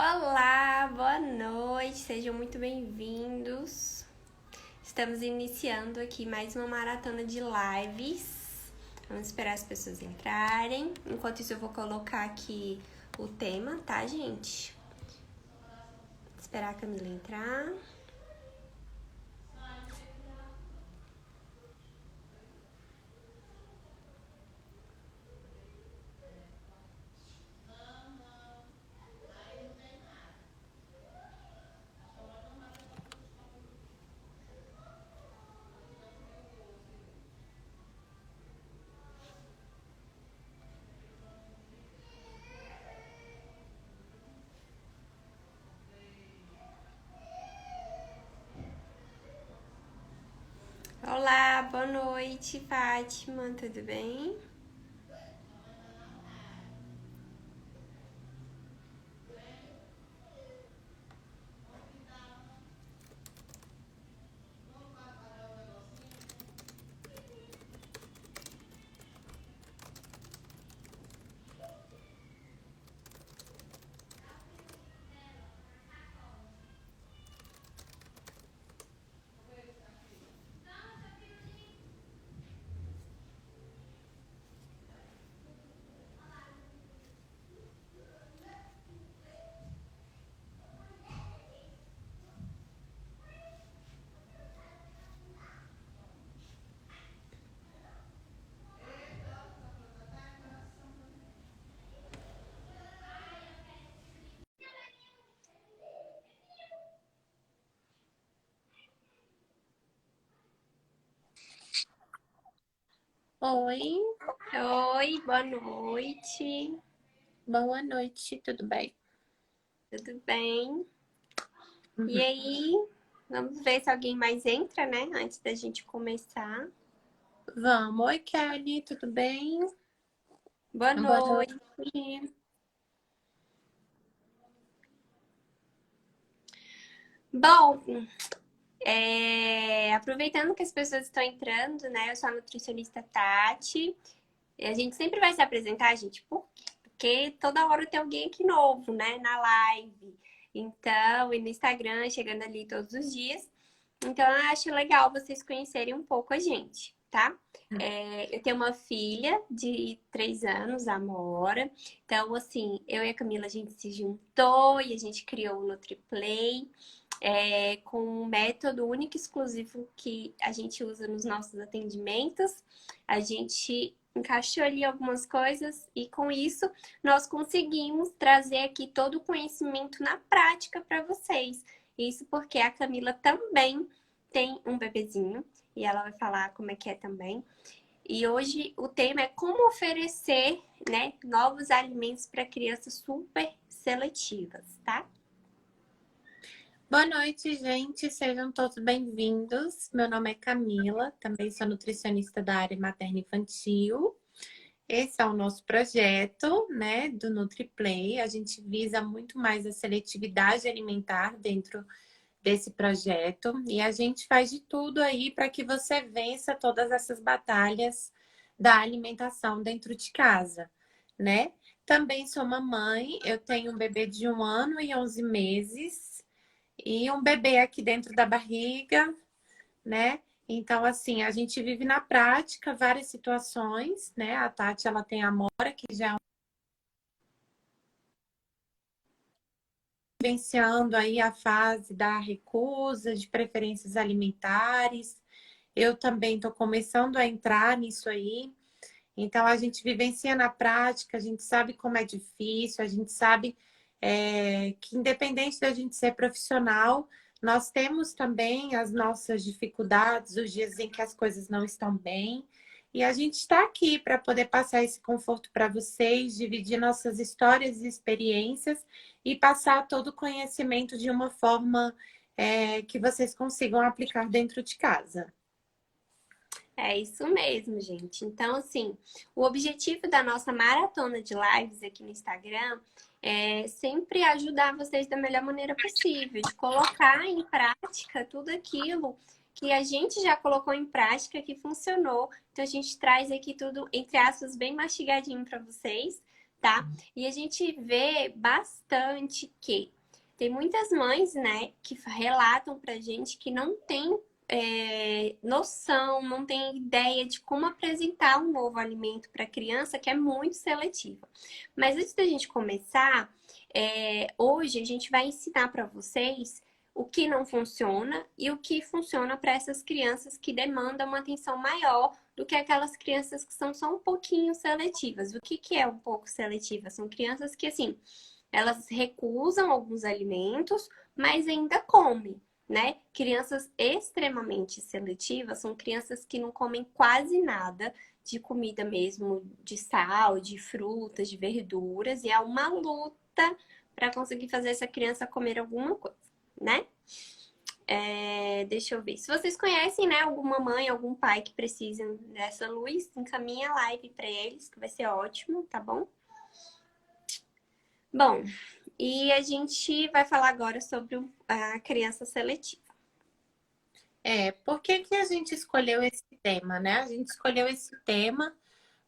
Olá, boa noite, sejam muito bem-vindos. Estamos iniciando aqui mais uma maratona de lives. Vamos esperar as pessoas entrarem. Enquanto isso, eu vou colocar aqui o tema, tá, gente? Esperar a Camila entrar. Olá, boa noite, Fátima, tudo bem? Oi, Oi, boa noite, boa noite, tudo bem? tudo bem? E Uhum. aí, vamos ver se alguém mais entra, né? Antes da gente começar. Vamos. Oi, Kelly, tudo bem? Boa Boa noite. noite. Bom, aproveitando que as pessoas estão entrando, né? Eu sou a nutricionista Tati. E a gente sempre vai se apresentar, gente, por quê? Porque toda hora tem alguém aqui novo, né? Na live. Então, e no Instagram, chegando ali todos os dias. Então, eu acho legal vocês conhecerem um pouco a gente, tá? Eu tenho uma filha de 3 anos, a Amora. Então, assim, eu e a Camila, a gente se juntou e a gente criou o NutriPlay, com um método único e exclusivo que a gente usa nos nossos atendimentos. A gente encaixou ali algumas coisas e com isso nós conseguimos trazer aqui todo o conhecimento na prática para vocês. Isso porque a Camila também tem um bebezinho e ela vai falar como é que é também. E hoje o tema é como oferecer, né, novos alimentos para crianças super seletivas, tá? Boa noite, gente. Sejam todos bem-vindos. Meu nome é Camila, também sou nutricionista da área materno-infantil. Esse é o nosso projeto, né, do NutriPlay. A gente visa muito mais a seletividade alimentar dentro desse projeto e a gente faz de tudo aí para que você vença todas essas batalhas da alimentação dentro de casa, né? Também sou mamãe, eu tenho um bebê de 1 ano e 11 meses e um bebê aqui dentro da barriga, né? Então, assim, a gente vive na prática várias situações, né? A Tati, ela tem a Amora, que já é vivenciando aí a fase da recusa de preferências alimentares. Eu também estou começando a entrar nisso aí. Então, a gente vivencia na prática, a gente sabe como é difícil, a gente sabe que, independente da gente ser profissional, nós temos também as nossas dificuldades, os dias em que as coisas não estão bem. E a gente está aqui para poder passar esse conforto para vocês, dividir nossas histórias e experiências e passar todo o conhecimento de uma forma que vocês consigam aplicar dentro de casa. É isso mesmo, gente. Então, assim, o objetivo da nossa maratona de lives aqui no Instagram é sempre ajudar vocês da melhor maneira possível, de colocar em prática tudo aquilo que a gente já colocou em prática, que funcionou. Então, a gente traz aqui tudo, entre aspas, bem mastigadinho para vocês, tá? E a gente vê bastante que tem muitas mães, né, que relatam pra gente que não tem noção, não tem ideia de como apresentar um novo alimento para a criança, que é muito seletiva. Mas antes da gente começar, hoje a gente vai ensinar para vocês o que não funciona e o que funciona para essas crianças que demandam uma atenção maior do que aquelas crianças que são só um pouquinho seletivas. O que que é um pouco seletiva? São crianças que, assim, elas recusam alguns alimentos, mas ainda comem, né? Crianças extremamente seletivas são crianças que não comem quase nada de comida mesmo, de sal, de frutas, de verduras, e é uma luta para conseguir fazer essa criança comer alguma coisa, né? Deixa eu ver. Se vocês conhecem, né, alguma mãe, algum pai que precisam dessa luz, encaminha a live para eles, que vai ser ótimo, tá bom? Bom, e a gente vai falar agora sobre a criança seletiva. Por que que a gente escolheu esse tema, né? A gente escolheu esse tema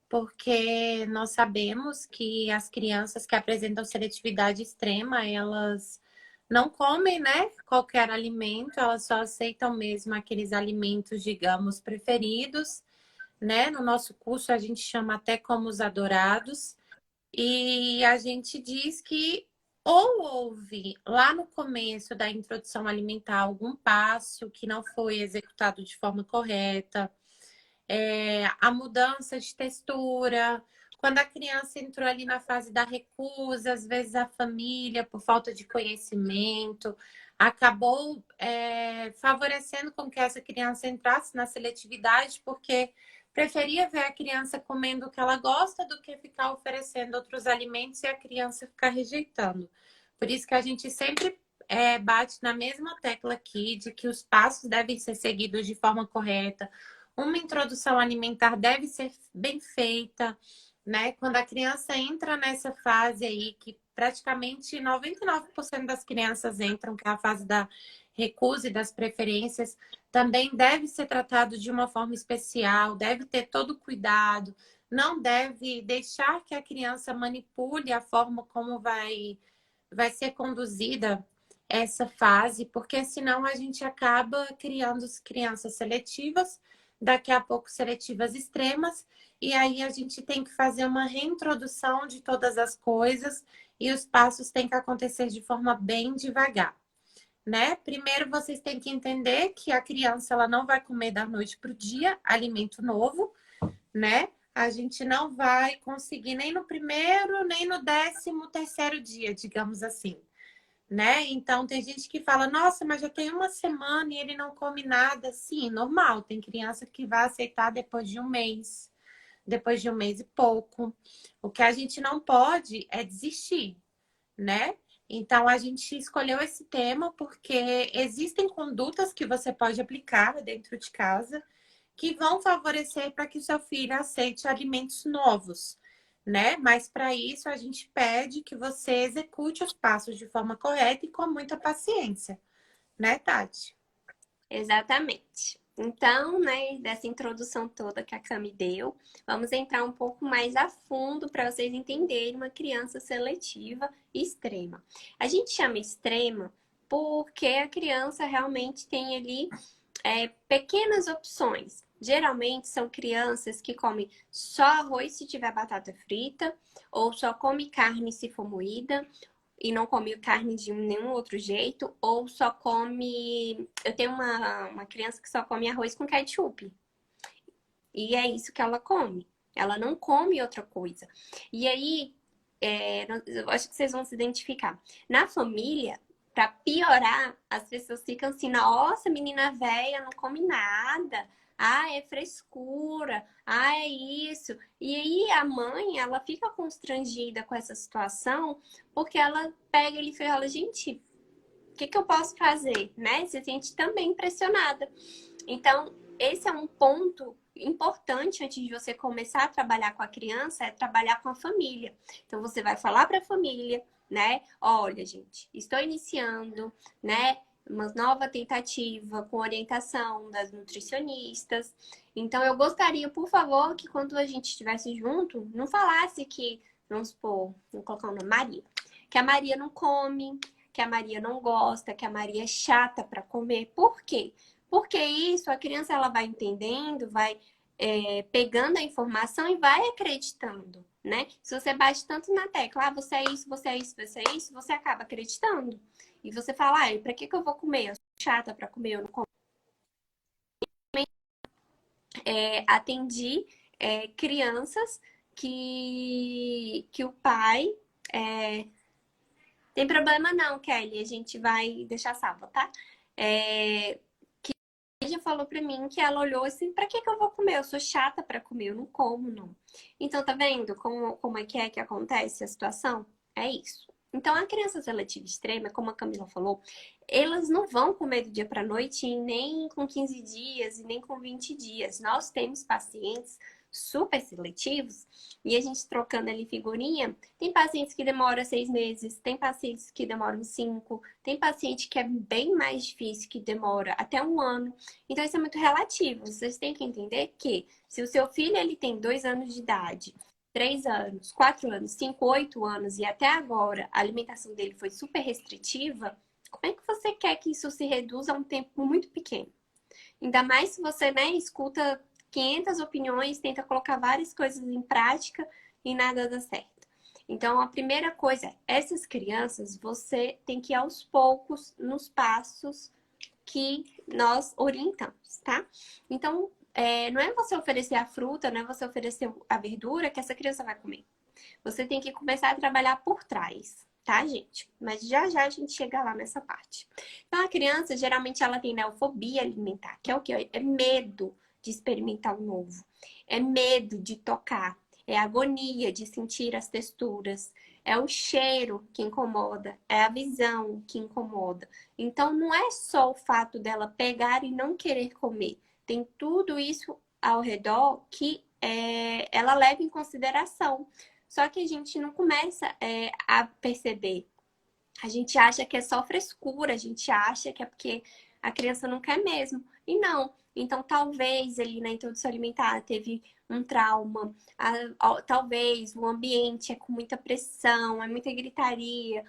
porque nós sabemos que as crianças que apresentam seletividade extrema, elas não comem, né, qualquer alimento, elas só aceitam mesmo aqueles alimentos, digamos, preferidos, né? No nosso curso a gente chama até como os adorados. E a gente diz que ou houve lá no começo da introdução alimentar algum passo que não foi executado de forma correta, a mudança de textura, quando a criança entrou ali na fase da recusa, às vezes a família, por falta de conhecimento, acabou favorecendo com que essa criança entrasse na seletividade, porque preferia ver a criança comendo o que ela gosta do que ficar oferecendo outros alimentos e a criança ficar rejeitando. Por isso que a gente sempre bate na mesma tecla aqui de que os passos devem ser seguidos de forma correta. Uma introdução alimentar deve ser bem feita, né? Quando a criança entra nessa fase aí, que praticamente 99% das crianças entram, que é a fase da recusa e das preferências, também deve ser tratado de uma forma especial, deve ter todo cuidado, não deve deixar que a criança manipule a forma como vai ser conduzida essa fase, porque senão a gente acaba criando crianças seletivas, daqui a pouco seletivas extremas, e aí a gente tem que fazer uma reintrodução de todas as coisas e os passos têm que acontecer de forma bem devagar, né? Primeiro vocês têm que entender que a criança ela não vai comer da noite para o dia alimento novo, né? A gente não vai conseguir nem no primeiro, nem no 13º dia, digamos assim, né? Então tem gente que fala, nossa, mas já tem uma semana e ele não come nada. Sim, normal. Tem criança que vai aceitar depois de um mês e pouco. O que a gente não pode é desistir, né? Então a gente escolheu esse tema porque existem condutas que você pode aplicar dentro de casa que vão favorecer para que o seu filho aceite alimentos novos, né? Mas para isso a gente pede que você execute os passos de forma correta e com muita paciência, né, Tati? Exatamente. Então, né, dessa introdução toda que a Cami deu, vamos entrar um pouco mais a fundo para vocês entenderem uma criança seletiva extrema. A gente chama extrema porque a criança realmente tem ali pequenas opções. Geralmente são crianças que comem só arroz se tiver batata frita, ou só come carne se for moída, e não come carne de nenhum outro jeito, ou só come. Eu tenho uma criança que só come arroz com ketchup. E é isso que ela come. Ela não come outra coisa. E aí, eu acho que vocês vão se identificar. Na família, para piorar, as pessoas ficam assim: nossa, menina velha não come nada. Ah, é frescura. Ah, é isso. E aí a mãe, ela fica constrangida com essa situação, porque ela pega ele e fala, gente, o que que eu posso fazer, né? Se sente também pressionada. Então, esse é um ponto importante antes de você começar a trabalhar com a criança, é trabalhar com a família. Então, você vai falar para a família, né? Olha, gente, estou iniciando, né? Uma nova tentativa com orientação das nutricionistas. Então, eu gostaria, por favor, que quando a gente estivesse junto, não falasse que, vamos supor, vou colocar o nome Maria, que a Maria não come, que a Maria não gosta, que a Maria é chata para comer. Por quê? Porque isso a criança ela vai entendendo, vai pegando a informação e vai acreditando, né? Se você bate tanto na tecla, você é isso, você é isso, você é isso, você acaba acreditando. E você fala, pra que eu vou comer? Eu sou chata para comer, eu não como. Atendi crianças que o pai tem problema não, Kelly, a gente vai deixar salva, tá? Já falou pra mim que ela olhou assim, pra que eu vou comer? Eu sou chata pra comer, eu não como, não. Então, tá vendo como é que acontece a situação? É isso. Então, a criança seletiva extrema, como a Camila falou, elas não vão comer do dia pra noite, nem com 15 dias e nem com 20 dias. Nós temos pacientes super seletivos e a gente trocando ali figurinha, tem pacientes que demoram 6 meses, tem pacientes que demoram 5, tem paciente que é bem mais difícil, que demora até 1 ano. Então, isso é muito relativo. Vocês têm que entender que se o seu filho ele tem 2 anos de idade, 3 anos, 4 anos, 5, 8 anos e até agora a alimentação dele foi super restritiva, como é que você quer que isso se reduza a um tempo muito pequeno? Ainda mais se você, né, escuta 500 opiniões, tenta colocar várias coisas em prática e nada dá certo. Então, a primeira coisa é, essas crianças, você tem que ir aos poucos nos passos que nós orientamos, tá? Então, não é você oferecer a fruta, não é você oferecer a verdura que essa criança vai comer. Você tem que começar a trabalhar por trás, tá, gente? Mas já já a gente chega lá nessa parte. Então, a criança, geralmente, ela tem neofobia alimentar, que é o quê? É medo de experimentar o novo. É medo de tocar. É agonia de sentir as texturas. É o cheiro que incomoda. É a visão que incomoda. Então, não é só o fato dela pegar e não querer comer. Tem tudo isso ao redor que ela leva em consideração. Só que a gente não começa a perceber. A gente acha que é só frescura, a gente acha que é porque a criança não quer mesmo. E não. Então, talvez ali na introdução alimentar teve um trauma, talvez o ambiente é com muita pressão, é muita gritaria.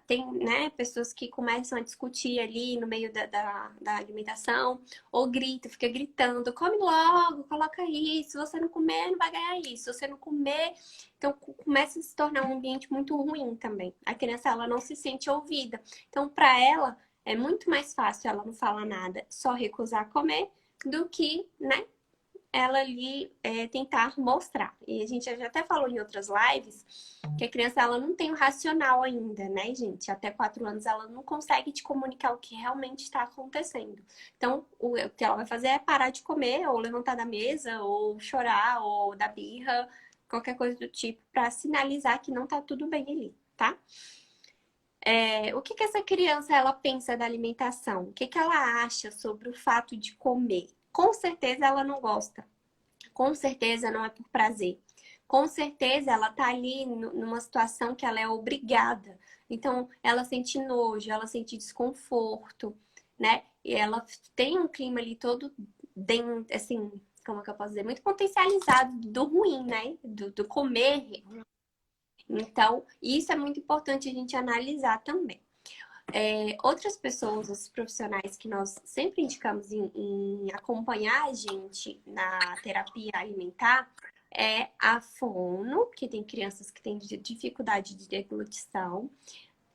Tem, né, pessoas que começam a discutir ali no meio da alimentação, ou grita, fica gritando, come logo, coloca isso, se você não comer, não vai ganhar isso, se você não comer. Então, começa a se tornar um ambiente muito ruim também. A criança, ela não se sente ouvida. Então, para ela, é muito mais fácil ela não falar nada, só recusar comer, do que, né, ela ali tentar mostrar. E a gente já até falou em outras lives que a criança ela não tem o racional ainda, né, gente? Até 4 anos ela não consegue te comunicar o que realmente está acontecendo. Então, o que ela vai fazer é parar de comer, ou levantar da mesa, ou chorar, ou dar birra, qualquer coisa do tipo, para sinalizar que não tá tudo bem ali, tá? O que essa criança ela pensa da alimentação? O que ela acha sobre o fato de comer? Com certeza ela não gosta. Com certeza não é por prazer. Com certeza ela tá ali numa situação que ela é obrigada. Então, ela sente nojo, ela sente desconforto, né? E ela tem um clima ali todo dentro, assim, como é que eu posso dizer? Muito potencializado do ruim, né? Do comer. Então, isso é muito importante a gente analisar também. Outras pessoas, os profissionais que nós sempre indicamos em acompanhar a gente na terapia alimentar é a fono, que tem crianças que têm dificuldade de deglutição,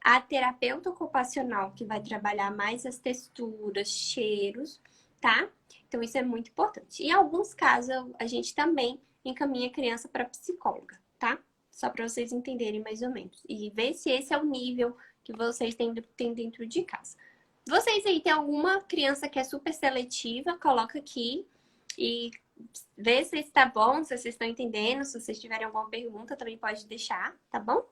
a terapeuta ocupacional, que vai trabalhar mais as texturas, cheiros, tá? Então, isso é muito importante. Em alguns casos, a gente também encaminha a criança para psicóloga, tá? Só para vocês entenderem mais ou menos. E ver se esse é o nível que vocês têm dentro de casa. Vocês aí tem alguma criança que é super seletiva, coloca aqui e vê se está bom, se vocês estão entendendo. Se vocês tiverem alguma pergunta, também pode deixar, tá bom?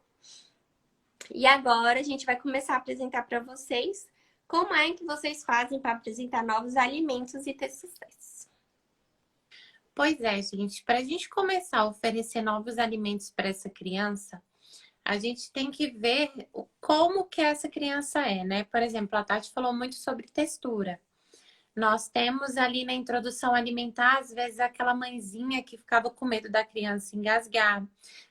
E agora a gente vai começar a apresentar para vocês como é que vocês fazem para apresentar novos alimentos e ter sucesso. Pois é, gente. Para a gente começar a oferecer novos alimentos para essa criança, a gente tem que ver como que essa criança é, né? Por exemplo, a Tati falou muito sobre textura. Nós temos ali na introdução alimentar, às vezes, aquela mãezinha que ficava com medo da criança engasgar,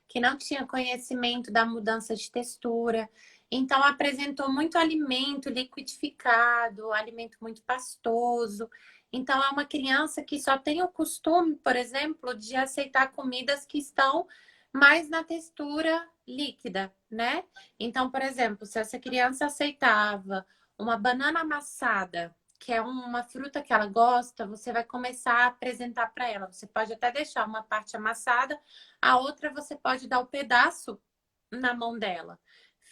que não tinha conhecimento da mudança de textura. Então, apresentou muito alimento liquidificado, alimento muito pastoso. Então, é uma criança que só tem o costume, por exemplo, de aceitar comidas que estão mais na textura líquida, né? Então, por exemplo, se essa criança aceitava uma banana amassada, que é uma fruta que ela gosta, você vai começar a apresentar para ela. Você pode até deixar uma parte amassada, a outra você pode dar o pedaço na mão dela.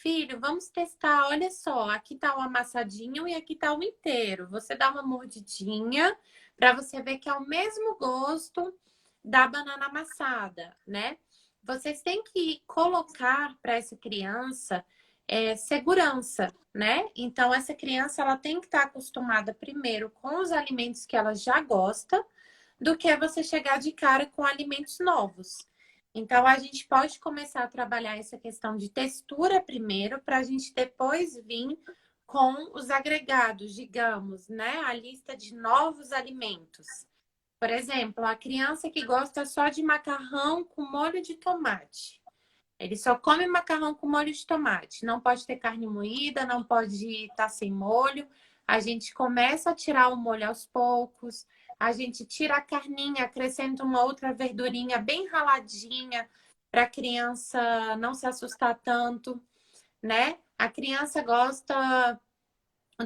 Filho, vamos testar. Olha só, aqui tá o amassadinho e aqui tá o inteiro. Você dá uma mordidinha para você ver que é o mesmo gosto da banana amassada, né? Vocês têm que colocar para essa criança segurança, né? Então, essa criança ela tem que estar acostumada primeiro com os alimentos que ela já gosta, do que você chegar de cara com alimentos novos. Então, a gente pode começar a trabalhar essa questão de textura primeiro, para a gente depois vir com os agregados, digamos, né? A lista de novos alimentos. Por exemplo, a criança que gosta só de macarrão com molho de tomate. Ele só come macarrão com molho de tomate. Não pode ter carne moída, não pode estar sem molho. A gente começa a tirar o molho aos poucos. A gente tira a carninha, acrescenta uma outra verdurinha bem raladinha para a criança não se assustar tanto, né? A criança gosta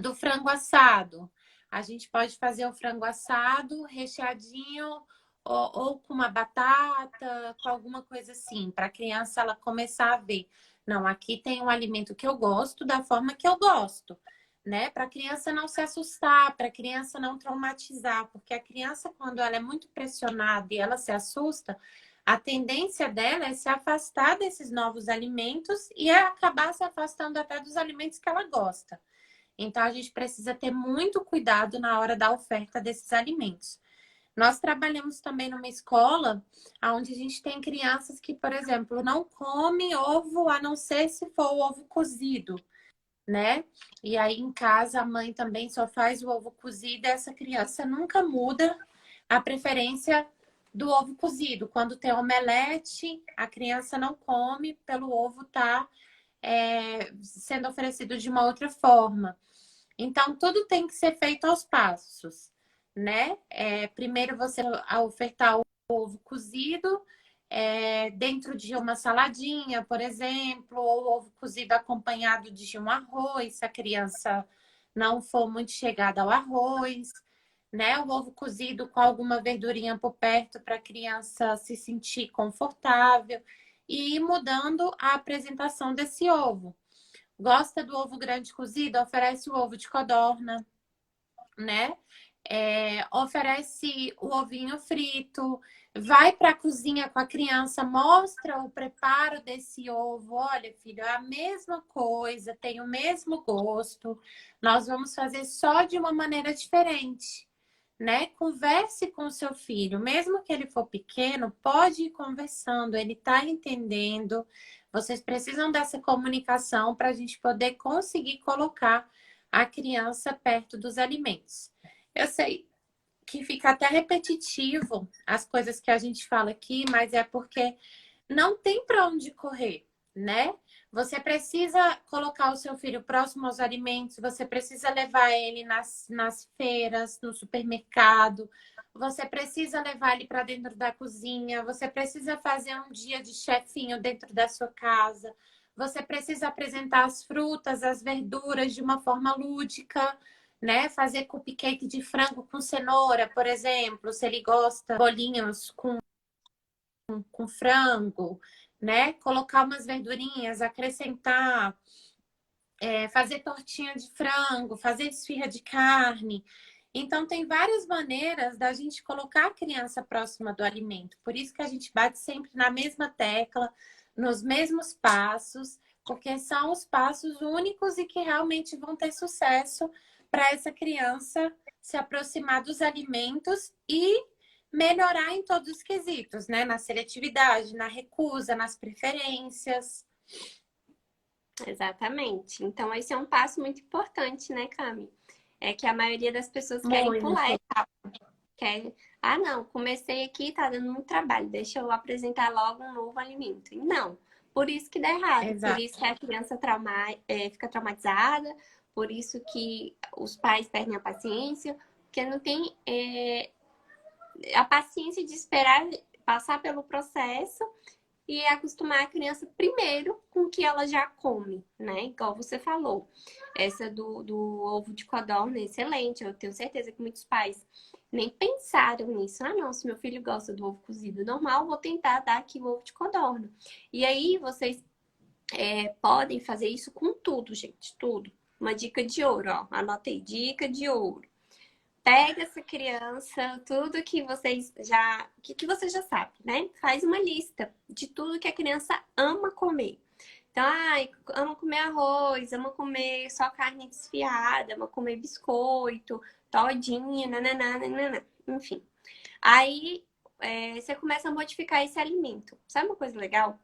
do frango assado. A gente pode fazer o frango assado recheadinho ou com uma batata, com alguma coisa assim, para a criança ela começar a ver. Não, aqui tem um alimento que eu gosto da forma que eu gosto, né? Para a criança não se assustar, para a criança não traumatizar, porque a criança, quando ela é muito pressionada e ela se assusta, a tendência dela é se afastar desses novos alimentos e acabar se afastando até dos alimentos que ela gosta. Então, a gente precisa ter muito cuidado na hora da oferta desses alimentos. Nós trabalhamos também numa escola onde a gente tem crianças que, por exemplo, não comem ovo a não ser se for o ovo cozido, né? E aí em casa a mãe também só faz o ovo cozido e essa criança nunca muda a preferência do ovo cozido. Quando tem omelete, a criança não come pelo ovo estar sendo oferecido de uma outra forma. Então, tudo tem que ser feito aos passos, né? Primeiro você ofertar o ovo cozido dentro de uma saladinha, por exemplo, ou ovo cozido acompanhado de um arroz, se a criança não for muito chegada ao arroz, né? O ovo cozido com alguma verdurinha por perto para a criança se sentir confortável e ir mudando a apresentação desse ovo. Gosta do ovo grande cozido? Oferece o ovo de codorna, né? Oferece o ovinho frito. Vai para a cozinha com a criança, mostra o preparo desse ovo. Olha, filho, é a mesma coisa, tem o mesmo gosto. Nós vamos fazer só de uma maneira diferente, né? Converse com o seu filho, mesmo que ele for pequeno, pode ir conversando, ele está entendendo. Vocês precisam dessa comunicação para a gente poder conseguir colocar a criança perto dos alimentos. Eu sei que fica até repetitivo as coisas que a gente fala aqui, mas é porque não tem para onde correr, né? Você precisa colocar o seu filho próximo aos alimentos, você precisa levar ele nas feiras, no supermercado, você precisa levar ele para dentro da cozinha, você precisa fazer um dia de chefinho dentro da sua casa, você precisa apresentar as frutas, as verduras de uma forma lúdica, né? Fazer cupcake de frango com cenoura, por exemplo, se ele gosta, bolinhos com frango, né? Colocar umas verdurinhas, acrescentar, fazer tortinha de frango, fazer esfirra de carne. Então, tem várias maneiras da gente colocar a criança próxima do alimento. Por isso que a gente bate sempre na mesma tecla, nos mesmos passos, porque são os passos únicos e que realmente vão ter sucesso para essa criança se aproximar dos alimentos e melhorar em todos os quesitos, né? Na seletividade, na recusa, nas preferências. Exatamente. Então, esse é um passo muito importante, né, Cami? É que a maioria das pessoas querem Muito. pular a etapa. Quer... Não, comecei aqui, tá dando muito trabalho, deixa eu apresentar logo um novo alimento. E não, Por isso que dá errado, por Exato. isso que a criança fica traumatizada, por isso que os pais perdem a paciência, porque não tem a paciência de esperar passar pelo processo e acostumar a criança primeiro com o que ela já come, né? Igual você falou. Essa do ovo de codorna é excelente. Eu tenho certeza que muitos pais nem pensaram nisso. Ah, não, se meu filho gosta do ovo cozido normal, vou tentar dar aqui o ovo de codorna. E aí vocês podem fazer isso com tudo, gente, tudo. Uma dica de ouro, ó. Anotei, dica de ouro. Pega essa criança, tudo que você já sabe, né? Faz uma lista de tudo que a criança ama comer. Então, ai, ama comer arroz, ama comer só carne desfiada, ama comer biscoito, todinho, nananá, nananá, enfim. Aí, você começa a modificar esse alimento. Sabe uma coisa legal?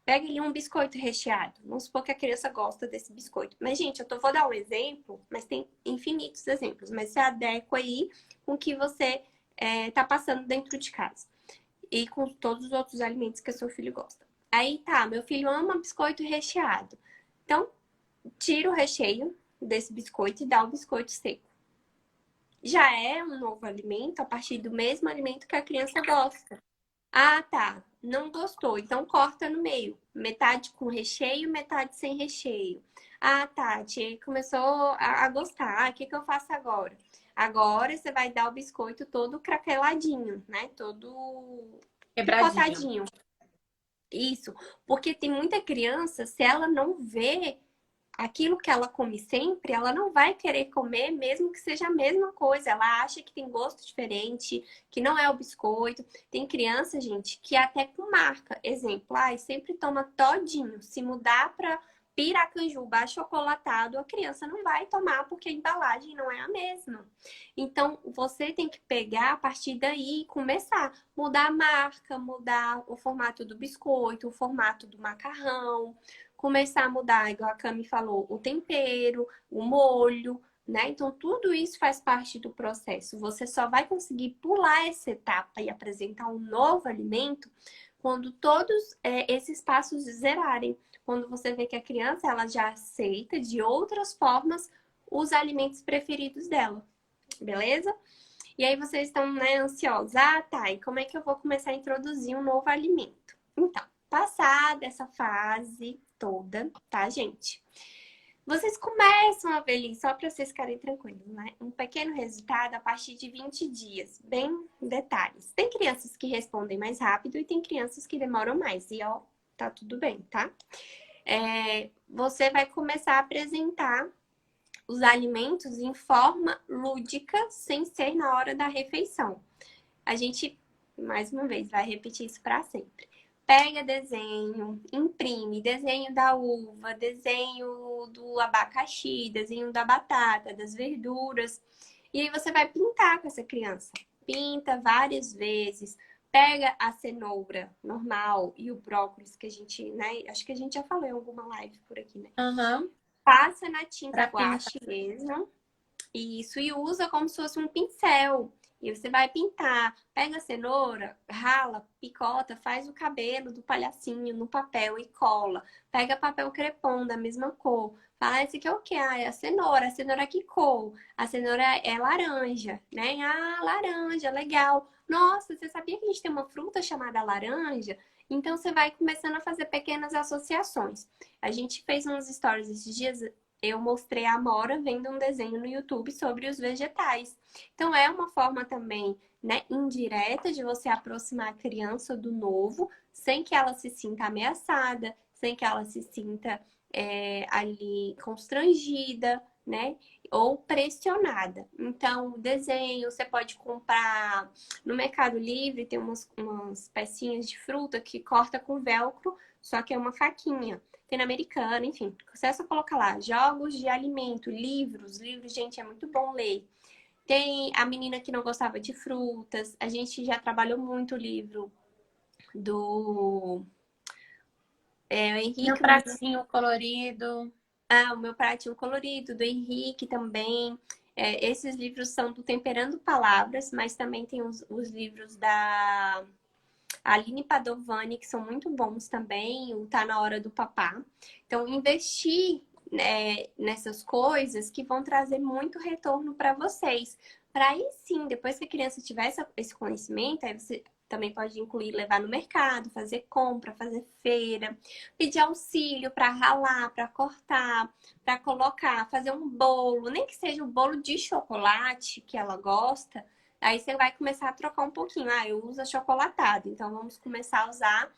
Pega ali um biscoito recheado. Vamos supor que a criança gosta desse biscoito. Mas, gente, vou dar um exemplo, mas tem infinitos exemplos. Mas você adequa aí com o que você tá passando dentro de casa. E com todos os outros alimentos que o seu filho gosta. Aí tá, meu filho ama biscoito recheado. Então, tira o recheio desse biscoito e dá o biscoito seco. Já é um novo alimento a partir do mesmo alimento que a criança gosta. Ah, tá. Não gostou. Então corta no meio. Metade com recheio, metade sem recheio. Ah, tá. Tia começou a gostar. O que que eu faço agora? Agora você vai dar o biscoito todo craqueladinho, né? Todo Quebradinho. picotadinho. Isso. Porque tem muita criança, se ela não vê aquilo que ela come sempre, ela não vai querer comer, mesmo que seja a mesma coisa. Ela acha que tem gosto diferente, que não é o biscoito. Tem criança, gente, que até com marca. Exemplo, sempre toma todinho. Se mudar para piracanjuba achocolatado, a criança não vai tomar porque a embalagem não é a mesma. Então, você tem que pegar a partir daí e começar. Mudar a marca, mudar o formato do biscoito, o formato do macarrão, começar a mudar, igual a Cami falou, o tempero, o molho, né? Então, tudo isso faz parte do processo. Você só vai conseguir pular essa etapa e apresentar um novo alimento quando todos esses passos zerarem. Quando você vê que a criança ela já aceita de outras formas os alimentos preferidos dela. Beleza? E aí vocês estão, né, ansiosos. Ah, tá. E como é que eu vou começar a introduzir um novo alimento? Então, passada essa fase toda, tá, gente? Vocês começam a ver ali, só para vocês ficarem tranquilos, né? Um pequeno resultado a partir de 20 dias, bem detalhes. Tem crianças que respondem mais rápido e tem crianças que demoram mais. E ó, tá tudo bem, tá? Você vai começar a apresentar os alimentos em forma lúdica, sem ser na hora da refeição. A gente, mais uma vez, vai repetir isso para sempre. Pega desenho, imprime desenho da uva, desenho do abacaxi, desenho da batata, das verduras. E aí você vai pintar com essa criança. Pinta várias vezes. Pega a cenoura normal e o brócolis que a gente, né? Acho que a gente já falou em alguma live por aqui, né? Aham. Passa na tinta Pra pintar. guache mesmo. Isso, e usa como se fosse um pincel. E você vai pintar. Pega a cenoura, rala, picota, faz o cabelo do palhacinho no papel e cola. Pega papel crepom da mesma cor. Fala, esse aqui é o quê? Ah, é a cenoura. A cenoura que cor? A cenoura é laranja, né? Ah, laranja, legal. Nossa, você sabia que a gente tem uma fruta chamada laranja? Então você vai começando a fazer pequenas associações. A gente fez uns stories esses dias, eu mostrei a Amora vendo um desenho no YouTube sobre os vegetais. Então, é uma forma também, né, indireta de você aproximar a criança do novo, sem que ela se sinta ameaçada, sem que ela se sinta ali constrangida, né? Ou pressionada. Então, desenho, você pode comprar no Mercado Livre, tem umas pecinhas de fruta que corta com velcro, só que é uma faquinha. Tem na Americana, enfim. Você só coloca lá, jogos de alimento, livros, gente, é muito bom ler. Tem a menina que não gostava de frutas. A gente já trabalhou muito o livro do Meu Henrique, pratinho colorido. o meu pratinho colorido, do Henrique também. Esses livros são do Temperando Palavras, mas também tem os livros da a Aline Padovani, que são muito bons também, o Tá na Hora do Papá. Então, investir, né, nessas coisas que vão trazer muito retorno para vocês. Para aí sim, depois que a criança tiver esse conhecimento, aí você também pode incluir levar no mercado, fazer compra, fazer feira, pedir auxílio para ralar, para cortar, para colocar, fazer um bolo, nem que seja um bolo de chocolate que ela gosta. Aí você vai começar a trocar um pouquinho. Ah, eu uso achocolatado, então vamos começar a usar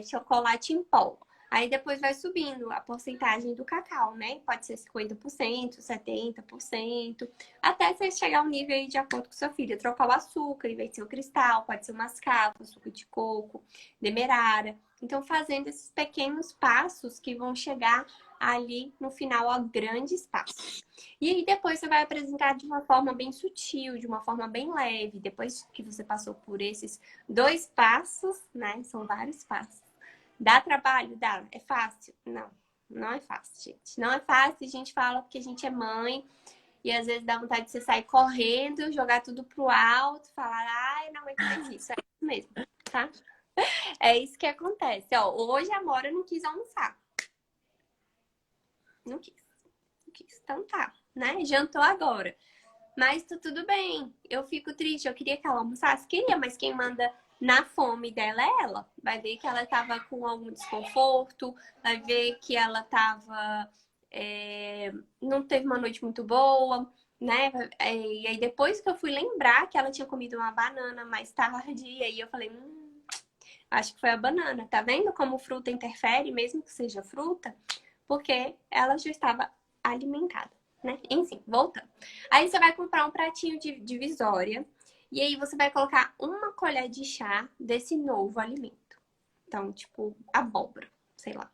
chocolate em pó. Aí depois vai subindo a porcentagem do cacau, né? Pode ser 50%, 70%, até você chegar ao nível aí de acordo com seu filho. Trocar o açúcar, em vez de ser o cristal, pode ser o mascavo, suco de coco, demerara. Então, fazendo esses pequenos passos que vão chegar ali no final a grandes passos. E aí depois você vai apresentar de uma forma bem sutil, de uma forma bem leve. Depois que você passou por esses 2 passos, né? São vários passos. Dá trabalho? Dá. É fácil? Não. Não é fácil, gente. Não é fácil. A gente fala porque a gente é mãe. E às vezes dá vontade de você sair correndo, jogar tudo pro alto, falar, ai, não aguento mais isso. É isso mesmo, tá? É isso que acontece. Ó, hoje a Mora não quis almoçar. Não quis. Não quis. Então tá, né? Jantou agora. Mas tudo bem. Eu fico triste. Eu queria que ela almoçasse. Queria, mas quem manda na fome dela é ela. Vai ver que ela tava com algum desconforto. Vai ver que ela tava... não teve uma noite muito boa, né? E aí depois que eu fui lembrar que ela tinha comido uma banana mais tarde, e aí eu falei, acho que foi a banana. Tá vendo como fruta interfere, mesmo que seja fruta? Porque ela já estava alimentada, né? Enfim, voltando. Aí você vai comprar um pratinho de divisória e aí você vai colocar uma colher de chá desse novo alimento. Então, tipo, abóbora, sei lá.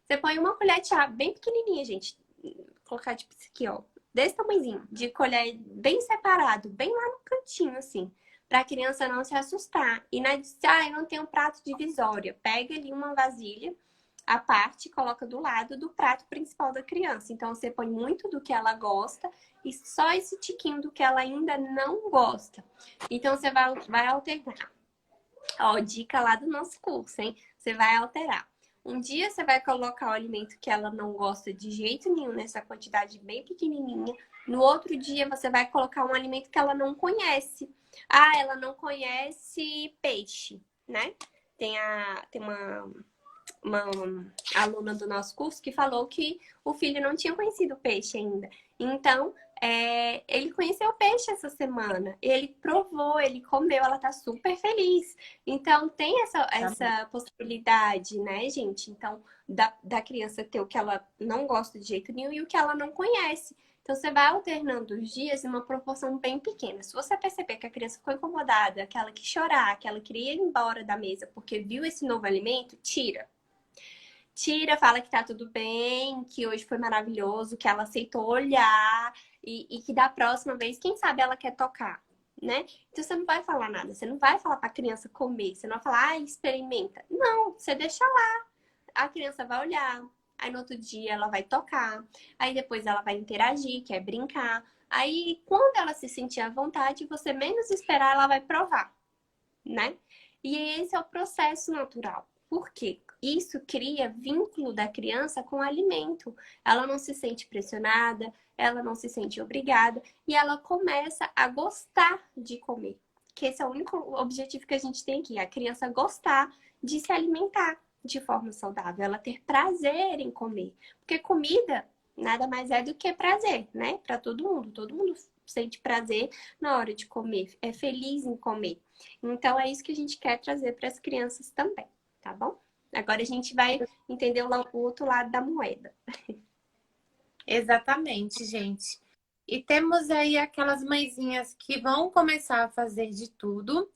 Você põe uma colher de chá bem pequenininha, gente. Vou colocar tipo isso aqui, ó. Desse tamanhozinho, de colher bem separado, bem lá no cantinho, assim. Pra criança não se assustar. E não é de, eu não tenho um prato divisória. Pega ali uma vasilha, a parte, coloca do lado do prato principal da criança. Então, você põe muito do que ela gosta e só esse tiquinho do que ela ainda não gosta. Então, você vai alternar. Ó, dica lá do nosso curso, hein? Você vai alterar. Um dia você vai colocar o alimento que ela não gosta de jeito nenhum, nessa quantidade bem pequenininha. No outro dia você vai colocar um alimento que ela não conhece. Ah, ela não conhece peixe, né? Tem uma aluna do nosso curso que falou que o filho não tinha conhecido peixe ainda. Então, ele conheceu o peixe essa semana. Ele provou, ele comeu, ela tá super feliz. Então, tem essa possibilidade, né, gente? Então, da criança ter o que ela não gosta de jeito nenhum e o que ela não conhece. Então, você vai alternando os dias em uma proporção bem pequena. Se você perceber que a criança ficou incomodada, que ela quis chorar, que ela queria ir embora da mesa porque viu esse novo alimento, tira. Tira, fala que tá tudo bem, que hoje foi maravilhoso, que ela aceitou olhar e que da próxima vez, quem sabe ela quer tocar, né? Então você não vai falar nada, você não vai falar pra criança comer, você não vai falar, experimenta. Não, você deixa lá. A criança vai olhar, aí no outro dia ela vai tocar, aí depois ela vai interagir, quer brincar. Aí quando ela se sentir à vontade, você menos esperar, ela vai provar, né? E esse é o processo natural. Por quê? Isso cria vínculo da criança com o alimento. Ela não se sente pressionada, ela não se sente obrigada e ela começa a gostar de comer. Que esse é o único objetivo que a gente tem aqui, a criança gostar de se alimentar de forma saudável, ela ter prazer em comer. Porque comida nada mais é do que prazer, né? Para todo mundo. Todo mundo sente prazer na hora de comer, é feliz em comer. Então é isso que a gente quer trazer para as crianças também, tá bom? Agora a gente vai entender o outro lado da moeda. Exatamente, gente. E temos aí aquelas mãezinhas que vão começar a fazer de tudo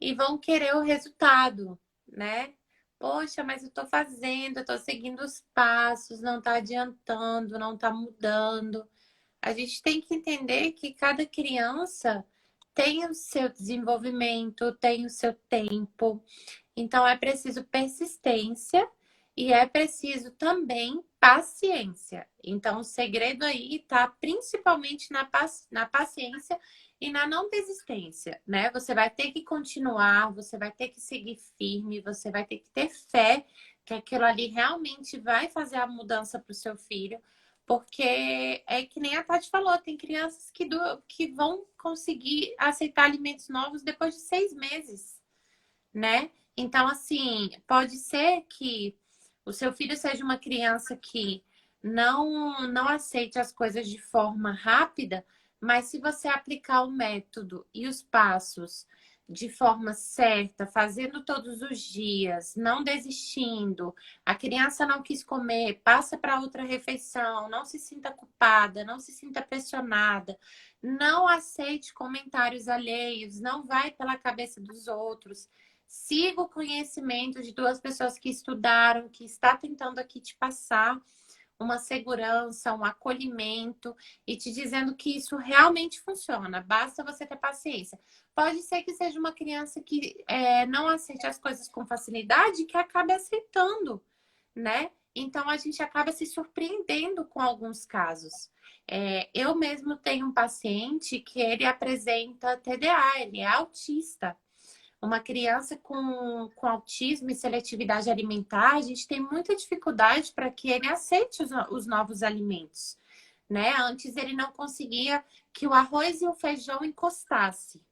e vão querer o resultado, né? Poxa, mas eu tô fazendo, eu tô seguindo os passos, não tá adiantando, não tá mudando. A gente tem que entender que cada criança tem o seu desenvolvimento, tem o seu tempo. Então é preciso persistência E é preciso também paciência. Então, o segredo aí está principalmente na paciência e na não desistência, né? Você vai ter que continuar, você vai ter que seguir firme, você vai ter que ter fé que aquilo ali realmente vai fazer a mudança para o seu filho, porque é que nem a Tati falou, tem crianças que vão conseguir aceitar alimentos novos depois de 6 meses, né? Então, assim, pode ser que o seu filho seja uma criança que não aceite as coisas de forma rápida, mas se você aplicar o método e os passos de forma certa, fazendo todos os dias, não desistindo, a criança não quis comer, passa para outra refeição, não se sinta culpada, não se sinta pressionada, não aceite comentários alheios, não vai pela cabeça dos outros. Siga o conhecimento de duas pessoas que estudaram, que está tentando aqui te passar uma segurança, um acolhimento e te dizendo que isso realmente funciona. Basta você ter paciência. Pode ser que seja uma criança que não aceite as coisas com facilidade e que acabe aceitando, né? Então a gente acaba se surpreendendo com alguns casos. Eu mesmo tenho um paciente que ele apresenta TDA, ele é autista. Uma criança com autismo e seletividade alimentar, a gente tem muita dificuldade para que ele aceite os novos alimentos, né? Antes ele não conseguia que o arroz e o feijão encostasse.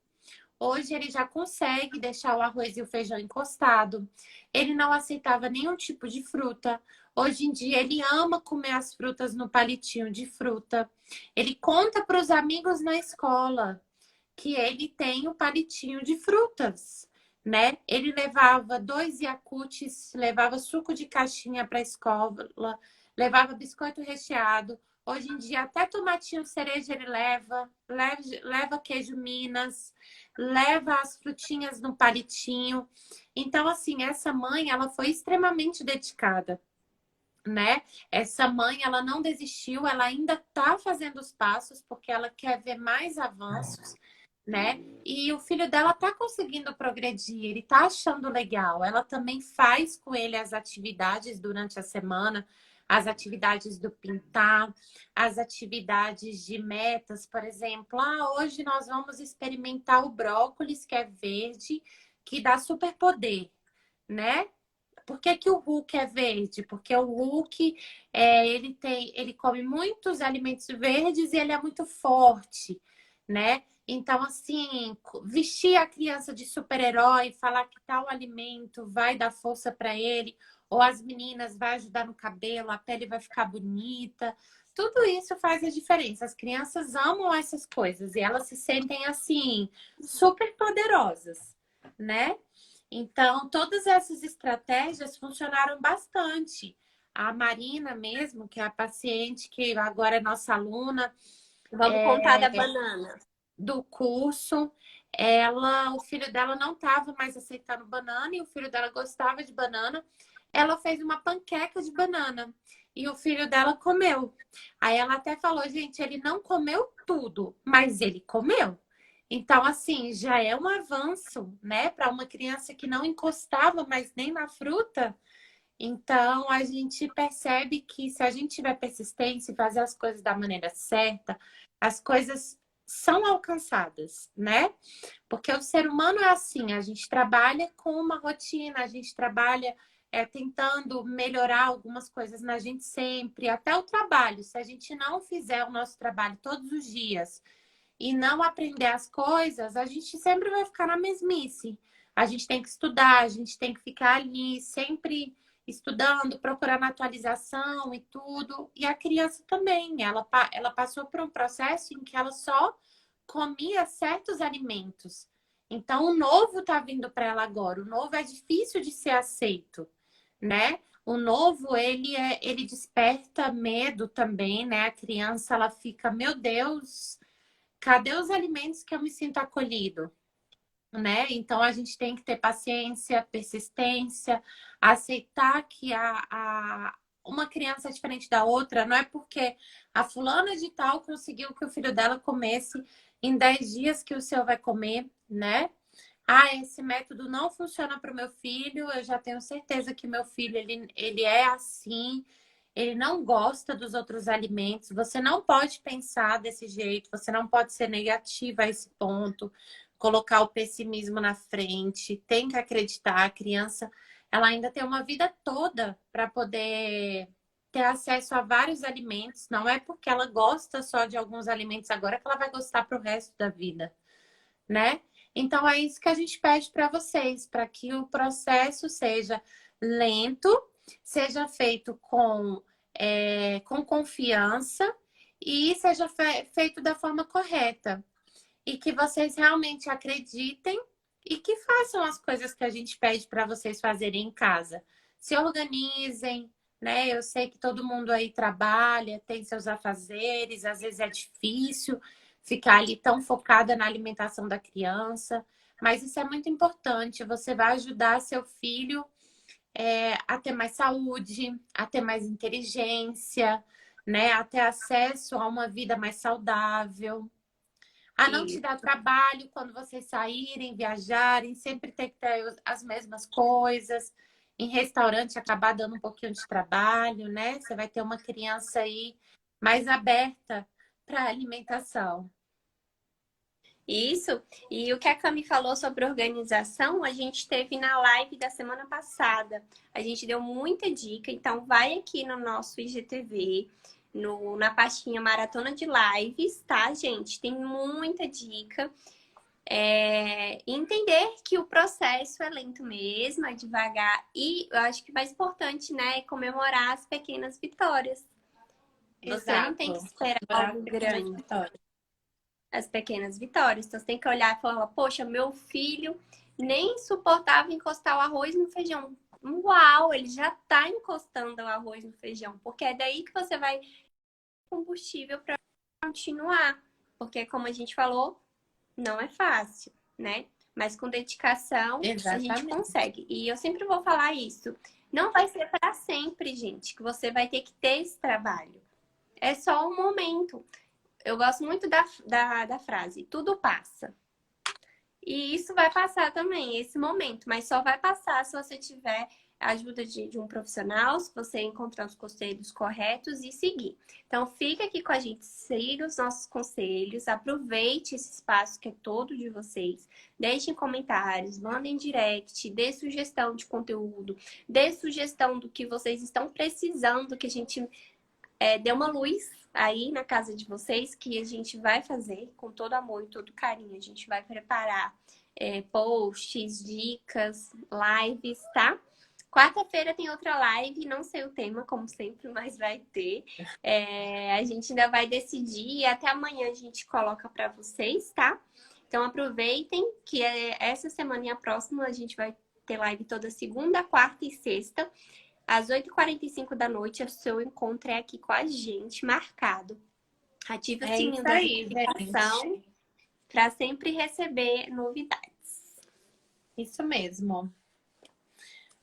Hoje ele já consegue deixar o arroz e o feijão encostado. Ele não aceitava nenhum tipo de fruta. Hoje em dia ele ama comer as frutas no palitinho de fruta. Ele conta para os amigos na escola que ele tem o palitinho de frutas, né? Ele levava 2 Yakults, levava suco de caixinha para a escola, levava biscoito recheado. Hoje em dia, até tomatinho cereja ele leva queijo Minas, leva as frutinhas no palitinho. Então, assim, essa mãe, ela foi extremamente dedicada, né? Essa mãe, ela não desistiu, ela ainda tá fazendo os passos porque ela quer ver mais avanços, né? E o filho dela tá conseguindo progredir, ele tá achando legal. Ela também faz com ele as atividades durante a semana, as atividades do pintar, as atividades de metas, por exemplo. Hoje nós vamos experimentar o brócolis, que é verde, que dá superpoder, né? Por que que o Hulk é verde? Porque o Hulk, ele come muitos alimentos verdes e ele é muito forte, né? Então, assim, vestir a criança de super-herói, falar que tal alimento vai dar força para ele, ou as meninas vai ajudar no cabelo, a pele vai ficar bonita. Tudo isso faz a diferença. As crianças amam essas coisas e elas se sentem assim super poderosas, né? Então, todas essas estratégias funcionaram bastante. A Marina mesmo, que é a paciente que agora é nossa aluna Vamos contar da banana. do curso, o filho dela não estava mais aceitando banana e o filho dela gostava de banana. Ela fez uma panqueca de banana e o filho dela comeu. Aí ela até falou, gente, ele não comeu tudo, mas ele comeu. Então, assim, já é um avanço, né, para uma criança que não encostava mais nem na fruta. Então, a gente percebe que se a gente tiver persistência e fazer as coisas da maneira certa, as coisas são alcançadas, né? Porque o ser humano é assim, a gente trabalha com uma rotina, a gente trabalha tentando melhorar algumas coisas na gente sempre, até o trabalho. Se a gente não fizer o nosso trabalho todos os dias e não aprender as coisas, a gente sempre vai ficar na mesmice. A gente tem que estudar, a gente tem que ficar ali sempre estudando, procurando atualização e tudo. E a criança também, ela passou por um processo em que ela só comia certos alimentos. Então, o novo está vindo para ela agora. O novo é difícil de ser aceito, né? O novo, ele desperta medo também, né? A criança, ela fica, meu Deus, cadê os alimentos que eu me sinto acolhido? Né? Então a gente tem que ter paciência, persistência, aceitar que uma criança é diferente da outra, não é porque a fulana de tal conseguiu que o filho dela comesse em 10 dias que o seu vai comer, né? Ah, esse método não funciona para o meu filho, eu já tenho certeza que meu filho, ele é assim, ele não gosta dos outros alimentos. Você não pode pensar desse jeito, você não pode ser negativa a esse ponto, colocar o pessimismo na frente, tem que acreditar, a criança, ela ainda tem uma vida toda para poder ter acesso a vários alimentos, não é porque ela gosta só de alguns alimentos agora que ela vai gostar para o resto da vida, né? Então é isso que a gente pede para vocês, para que o processo seja lento, seja feito com confiança e seja feito da forma correta. E que vocês realmente acreditem e que façam as coisas que a gente pede para vocês fazerem em casa. Se organizem, né? Eu sei que todo mundo aí trabalha, tem seus afazeres, às vezes é difícil ficar ali tão focada na alimentação da criança, mas isso é muito importante. Você vai ajudar seu filho a ter mais saúde, a ter mais inteligência, né? A ter acesso a uma vida mais saudável. A não te E dar trabalho quando vocês saírem, viajarem, sempre ter que ter as mesmas coisas. Em restaurante acabar dando um pouquinho de trabalho, né? Você vai ter uma criança aí mais aberta para alimentação. isso, e o que a Cami falou sobre organização, a gente teve na live da semana passada. A gente deu muita dica, então vai aqui no nosso IGTV, na pastinha Maratona de Lives, tá, gente? Tem muita dica. Entender que o processo é lento mesmo, é devagar. E eu acho que o mais importante, né, é comemorar as pequenas vitórias. Você não tem que Exato. esperar Adorar algo pequenas grande. vitórias. As pequenas vitórias. Então, você tem que olhar e falar, poxa, meu filho nem suportava encostar o arroz no feijão. Uau, ele já tá encostando o arroz no feijão. Porque é daí que você vai ter combustível para continuar. Porque, como a gente falou, não é fácil, né? Mas com dedicação a gente Exatamente. consegue. E eu sempre vou falar isso. Não vai ser para sempre, gente, que você vai ter que ter esse trabalho. É só um momento. Eu gosto muito da frase, tudo passa. E isso vai passar também, esse momento, mas só vai passar se você tiver a ajuda de um profissional, se você encontrar os conselhos corretos e seguir. Então, fica aqui com a gente, siga os nossos conselhos, aproveite esse espaço que é todo de vocês, deixem comentários, mandem direct, dê sugestão de conteúdo, dê sugestão do que vocês estão precisando, que a gente dê uma luz aí na casa de vocês, que a gente vai fazer com todo amor e todo carinho. A gente vai preparar posts, dicas, lives, tá? Quarta-feira tem outra live, não sei o tema, como sempre, mas vai ter. A gente ainda vai decidir e até amanhã a gente coloca para vocês, tá? Então aproveitem que essa semana e a próxima a gente vai ter live toda segunda, quarta e sexta. Às 8h45 da noite, o seu encontro é aqui com a gente, marcado. Ative o É isso sininho da aí, gente. notificação para sempre receber novidades. Isso mesmo.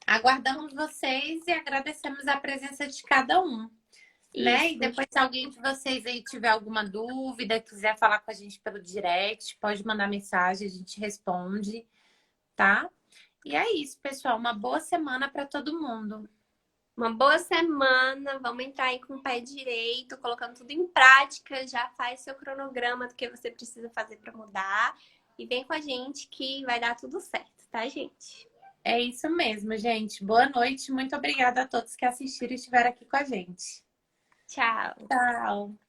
Aguardamos vocês e agradecemos a presença de cada um. Né? E Isso. depois, se alguém de vocês aí tiver alguma dúvida, quiser falar com a gente pelo direct, pode mandar mensagem, a gente responde, tá? E é isso, pessoal. Uma boa semana para todo mundo. Uma boa semana. Vamos entrar aí com o pé direito, colocando tudo em prática. Já faz seu cronograma do que você precisa fazer para mudar. E vem com a gente que vai dar tudo certo, tá, gente? É isso mesmo, gente. Boa noite. Muito obrigada a todos que assistiram e estiveram aqui com a gente. Tchau. Tchau.